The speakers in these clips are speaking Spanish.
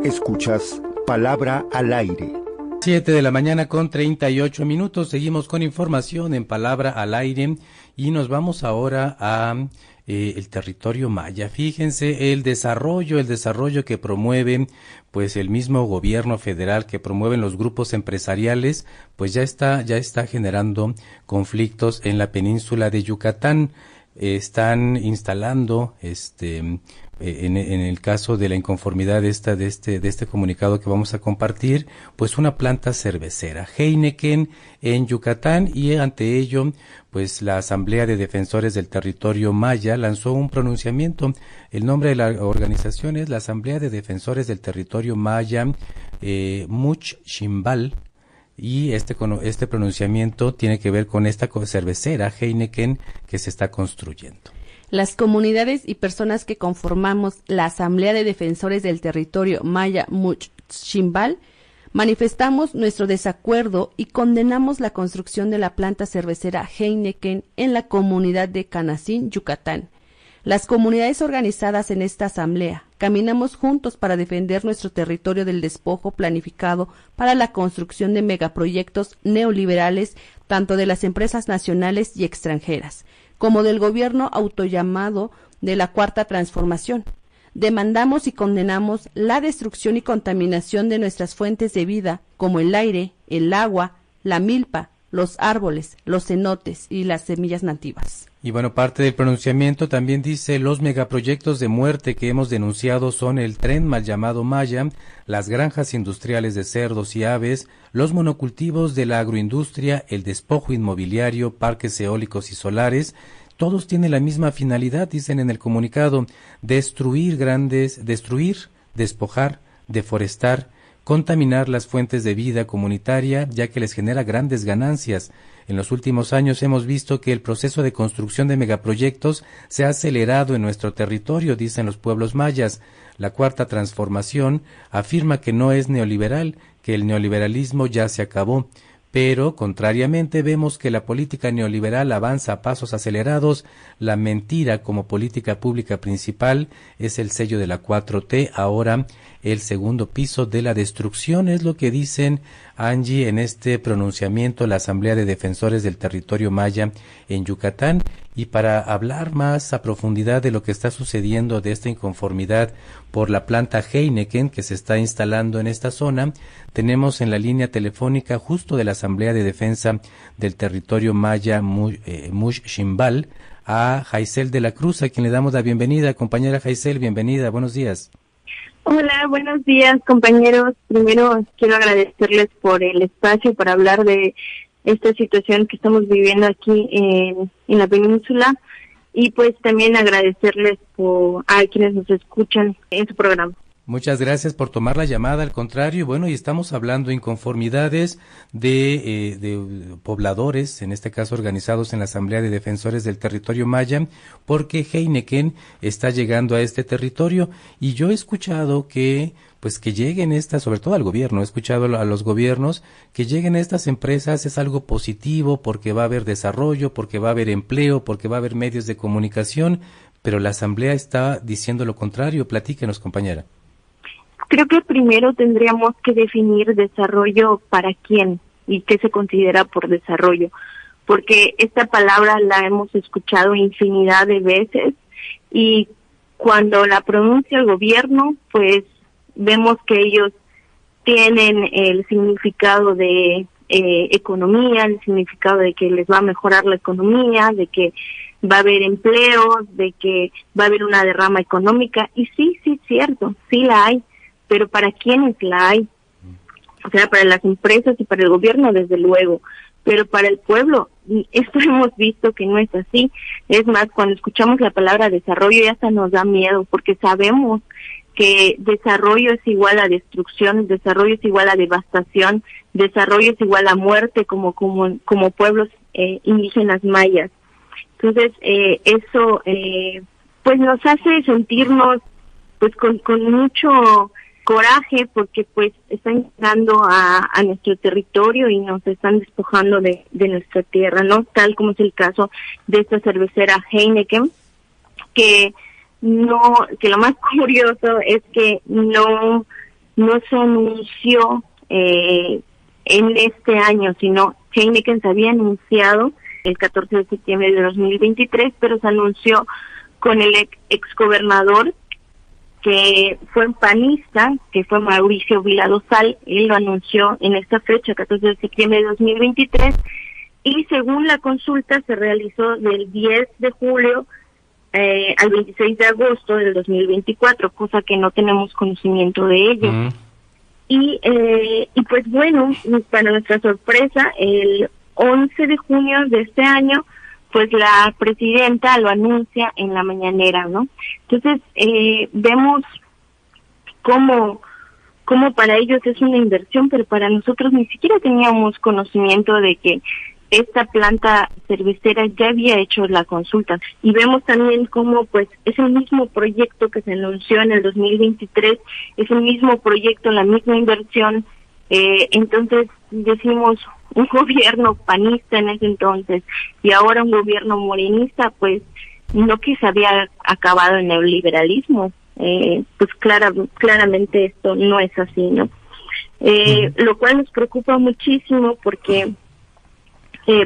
Escuchas Palabra al Aire. 7 de la mañana con 38 minutos. Seguimos con información en Palabra al Aire y nos vamos ahora a el territorio maya. Fíjense el desarrollo que promueve pues el mismo gobierno federal, que promueven los grupos empresariales, pues ya está generando conflictos en la península de Yucatán. Están instalando en el caso de la inconformidad de este comunicado que vamos a compartir, pues una planta cervecera, Heineken, en Yucatán, y ante ello, pues la Asamblea de Defensores del Territorio Maya lanzó un pronunciamiento. El nombre de la organización es la Asamblea de Defensores del Territorio Maya, Much Ximbal, y este pronunciamiento tiene que ver con esta cervecera Heineken que se está construyendo. Las comunidades y personas que conformamos la Asamblea de Defensores del Territorio Maya Much Ximbal manifestamos nuestro desacuerdo y condenamos la construcción de la planta cervecera Heineken en la comunidad de Canacín, Yucatán. Las comunidades organizadas en esta asamblea caminamos juntos para defender nuestro territorio del despojo planificado para la construcción de megaproyectos neoliberales, tanto de las empresas nacionales y extranjeras, como del gobierno autollamado de la Cuarta Transformación. Demandamos y condenamos la destrucción y contaminación de nuestras fuentes de vida, como el aire, el agua, la milpa, los árboles, los cenotes y las semillas nativas. Y bueno, parte del pronunciamiento también dice: los megaproyectos de muerte que hemos denunciado son el tren mal llamado Maya, las granjas industriales de cerdos y aves, los monocultivos de la agroindustria, el despojo inmobiliario, parques eólicos y solares. Todos tienen la misma finalidad, dicen en el comunicado: destruir, despojar, deforestar, contaminar las fuentes de vida comunitaria, ya que les genera grandes ganancias. En los últimos años hemos visto que el proceso de construcción de megaproyectos se ha acelerado en nuestro territorio, dicen los pueblos mayas. La Cuarta Transformación afirma que no es neoliberal, que el neoliberalismo ya se acabó. Pero, contrariamente, vemos que la política neoliberal avanza a pasos acelerados. La mentira como política pública principal es el sello de la 4T, ahora el segundo piso de la destrucción, es lo que dicen, Angie, en este pronunciamiento la Asamblea de Defensores del Territorio Maya en Yucatán. Y para hablar más a profundidad de lo que está sucediendo, de esta inconformidad por la planta Heineken que se está instalando en esta zona, tenemos en la línea telefónica justo de la Asamblea de Defensa del Territorio Maya Much Ximbal a Jaisel de la Cruz, a quien le damos la bienvenida. Compañera Jaisel, bienvenida, buenos días. Hola, buenos días, compañeros. Primero quiero agradecerles por el espacio para hablar de esta situación que estamos viviendo aquí en la península, y pues también agradecerles a quienes nos escuchan en su programa. Muchas gracias por tomar la llamada, al contrario. Bueno, y estamos hablando de inconformidades de pobladores, en este caso organizados en la Asamblea de Defensores del Territorio Maya, porque Heineken está llegando a este territorio, y yo he escuchado que lleguen sobre todo al gobierno, he escuchado a los gobiernos que lleguen estas empresas es algo positivo, porque va a haber desarrollo, porque va a haber empleo, porque va a haber medios de comunicación, pero la Asamblea está diciendo lo contrario. Platíquenos, compañera. Creo que primero tendríamos que definir desarrollo para quién y qué se considera por desarrollo, porque esta palabra la hemos escuchado infinidad de veces, y cuando la pronuncia el gobierno, pues vemos que ellos tienen el significado de economía, el significado de que les va a mejorar la economía, de que va a haber empleos, de que va a haber una derrama económica, y sí, cierto, sí la hay, pero ¿para quiénes la hay? O sea, para las empresas y para el gobierno, desde luego, pero para el pueblo, esto hemos visto que no es así. Es más, cuando escuchamos la palabra desarrollo ya hasta nos da miedo, porque sabemos que desarrollo es igual a destrucción, desarrollo es igual a devastación, desarrollo es igual a muerte como pueblos indígenas mayas. Entonces, eso pues nos hace sentirnos pues con mucho coraje, porque pues están llegando a nuestro territorio y nos están despojando de nuestra tierra, ¿no? Tal como es el caso de esta cervecera Heineken, que lo más curioso es que no no se anunció en este año, sino Heineken se había anunciado el 14 de septiembre de 2023, pero se anunció con el exgobernador que fue panista, que fue Mauricio Vila Dosal. Él lo anunció en esta fecha, 14 de septiembre de 2023, y según la consulta se realizó del 10 de julio al 26 de agosto del 2024, cosa que no tenemos conocimiento de ello. Y pues bueno, para nuestra sorpresa, el 11 de junio de este año, pues la presidenta lo anuncia en la mañanera, ¿no? Entonces, vemos cómo para ellos es una inversión, pero para nosotros ni siquiera teníamos conocimiento de que esta planta cervecera ya había hecho la consulta. Y vemos también cómo pues es el mismo proyecto que se anunció en el 2023, es el mismo proyecto, la misma inversión. Entonces decimos, un gobierno panista en ese entonces y ahora un gobierno morenista, pues no que se había acabado el neoliberalismo, pues claramente esto no es así, ¿no? Lo cual nos preocupa muchísimo porque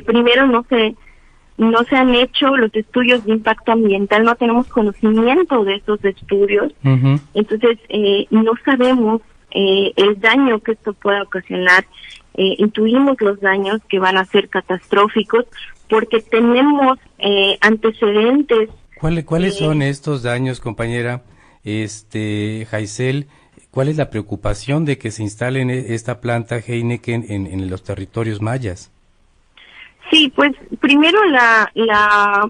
primero no se han hecho los estudios de impacto ambiental, no tenemos conocimiento de esos estudios, entonces no sabemos el daño que esto pueda ocasionar. Intuimos los daños que van a ser catastróficos porque tenemos antecedentes. ¿Cuáles son estos daños, compañera Jaisel? ¿Cuál es la preocupación de que se instale esta planta Heineken en los territorios mayas? Sí, pues primero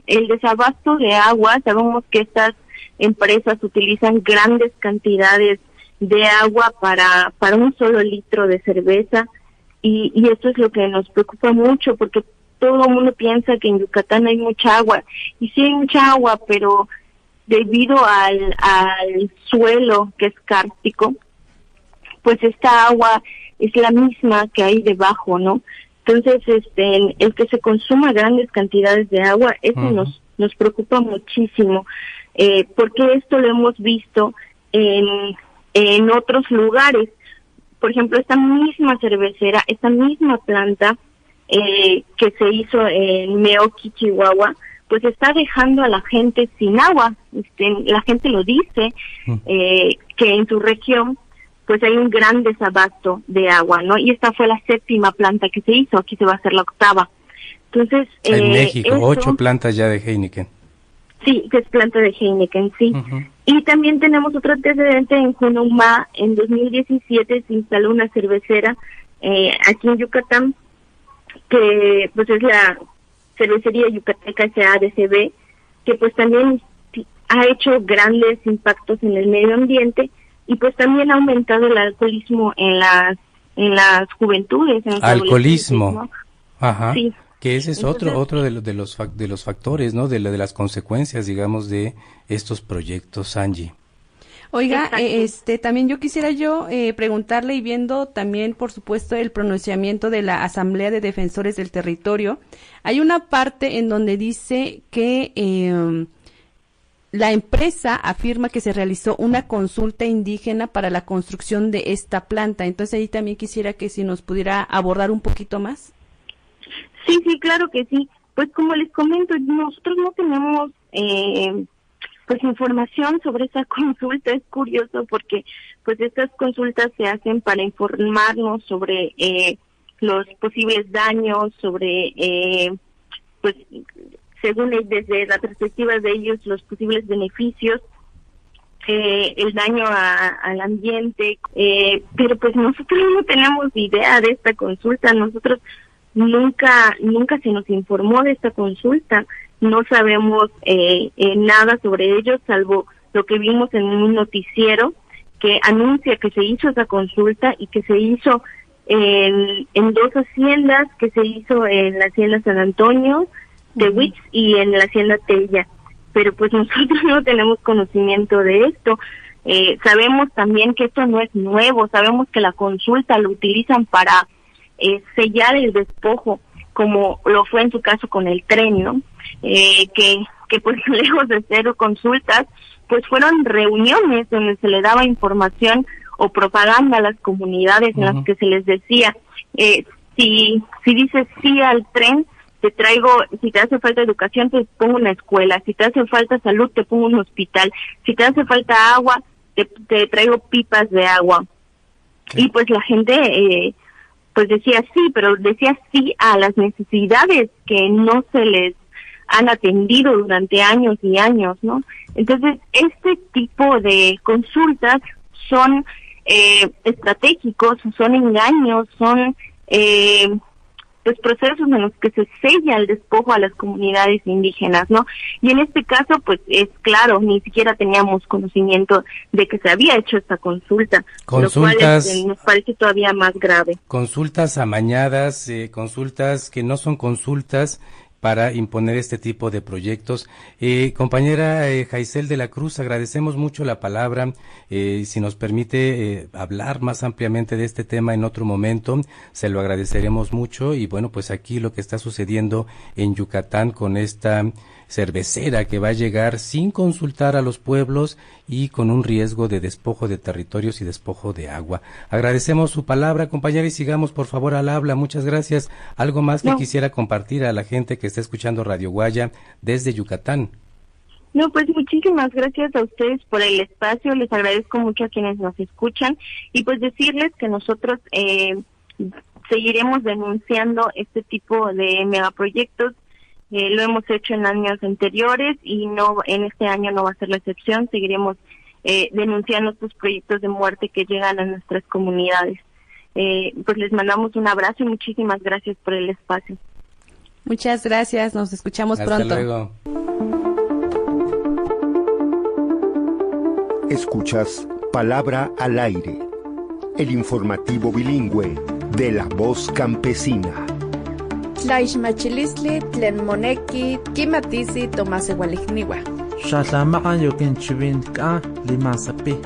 el desabasto de agua. Sabemos que estas empresas utilizan grandes cantidades de agua para un solo litro de cerveza. Y esto es lo que nos preocupa mucho porque todo el mundo piensa que en Yucatán hay mucha agua, y sí hay mucha agua, pero debido al suelo que es kárstico, pues esta agua es la misma que hay debajo, ¿no? Entonces, el que se consuma grandes cantidades de agua, eso nos preocupa muchísimo, porque esto lo hemos visto en otros lugares. Por ejemplo, esta misma cervecera, esta misma planta que se hizo en Meoqui, Chihuahua, pues está dejando a la gente sin agua. La gente lo dice, que en su región pues hay un gran desabasto de agua, ¿no? Y esta fue la 7ª planta que se hizo, aquí se va a hacer la 8ª. Entonces, en México, 8 plantas ya de Heineken. Sí, que es planta de Heineken, sí. Y también tenemos otro antecedente en Junumá. En 2017 se instaló una cervecera aquí en Yucatán, que pues es la cervecería Yucateca S.A.D.C.B., que pues también ha hecho grandes impactos en el medio ambiente y pues también ha aumentado el alcoholismo en las juventudes. En alcoholismo, ¿no? Ajá. Sí. Que ese es entonces, otro de los factores, ¿no? De las consecuencias, digamos, de estos proyectos, Angie. Oiga, también yo quisiera preguntarle, y viendo también, por supuesto, el pronunciamiento de la Asamblea de Defensores del Territorio, hay una parte en donde dice que la empresa afirma que se realizó una consulta indígena para la construcción de esta planta. Entonces ahí también quisiera que si nos pudiera abordar un poquito más. Sí, claro que sí. Pues como les comento, nosotros no tenemos pues información sobre esa consulta. Es curioso porque pues estas consultas se hacen para informarnos sobre los posibles daños, sobre pues según desde la perspectiva de ellos los posibles beneficios, el daño al ambiente, pero pues nosotros no tenemos idea de esta consulta. Nosotros nunca se nos informó de esta consulta, no sabemos nada sobre ello, salvo lo que vimos en un noticiero que anuncia que se hizo esa consulta y que se hizo en 2 haciendas, que se hizo en la hacienda San Antonio de Huitz y en la hacienda Tella, pero pues nosotros no tenemos conocimiento de esto. Sabemos también que esto no es nuevo, sabemos que la consulta lo utilizan para sellar el despojo, como lo fue en su caso con el tren, ¿no? Que pues lejos de ser consultas, pues fueron reuniones donde se le daba información o propaganda a las comunidades en las que se les decía, si dices sí al tren, te traigo, si te hace falta educación, te pongo una escuela, si te hace falta salud, te pongo un hospital, si te hace falta agua, te traigo pipas de agua. Sí. Y pues la gente pues decía sí, pero decía sí a las necesidades que no se les han atendido durante años y años, ¿no? Entonces, este tipo de consultas son estratégicos, son engaños, son pues procesos en los que se sella el despojo a las comunidades indígenas, ¿no? Y en este caso, pues es claro, ni siquiera teníamos conocimiento de que se había hecho esta consulta, consultas, lo cual nos parece todavía más grave. Consultas amañadas, consultas que no son consultas para imponer este tipo de proyectos. Compañera Jaisel de la Cruz, agradecemos mucho la palabra. Si nos permite hablar más ampliamente de este tema en otro momento, se lo agradeceremos mucho. Y bueno, pues aquí lo que está sucediendo en Yucatán con esta cervecera que va a llegar sin consultar a los pueblos y con un riesgo de despojo de territorios y despojo de agua. Agradecemos su palabra, compañera, y sigamos por favor al habla. Muchas gracias. ¿Algo más que quisiera compartir a la gente que está escuchando Radio Guaya desde Yucatán? No, pues muchísimas gracias a ustedes por el espacio, les agradezco mucho a quienes nos escuchan y pues decirles que nosotros seguiremos denunciando este tipo de megaproyectos. Lo hemos hecho en años anteriores y no en este año no va a ser la excepción. Seguiremos denunciando estos proyectos de muerte que llegan a nuestras comunidades. Pues les mandamos un abrazo y muchísimas gracias por el espacio. Muchas gracias, nos escuchamos pronto. Hasta luego. Escuchas Palabra al Aire, el informativo bilingüe de La Voz Campesina. Tlaixmachilisli tlen moneki kimatisi tomaseualikniua. Xatlamakan yokinchivin ka limasapi.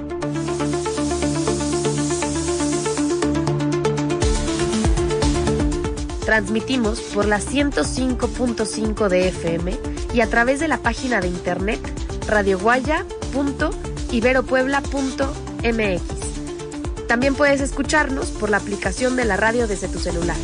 Transmitimos por la 105.5 de FM y a través de la página de internet radioguaya.iberopuebla.mx. También puedes escucharnos por la aplicación de la radio desde tu celular.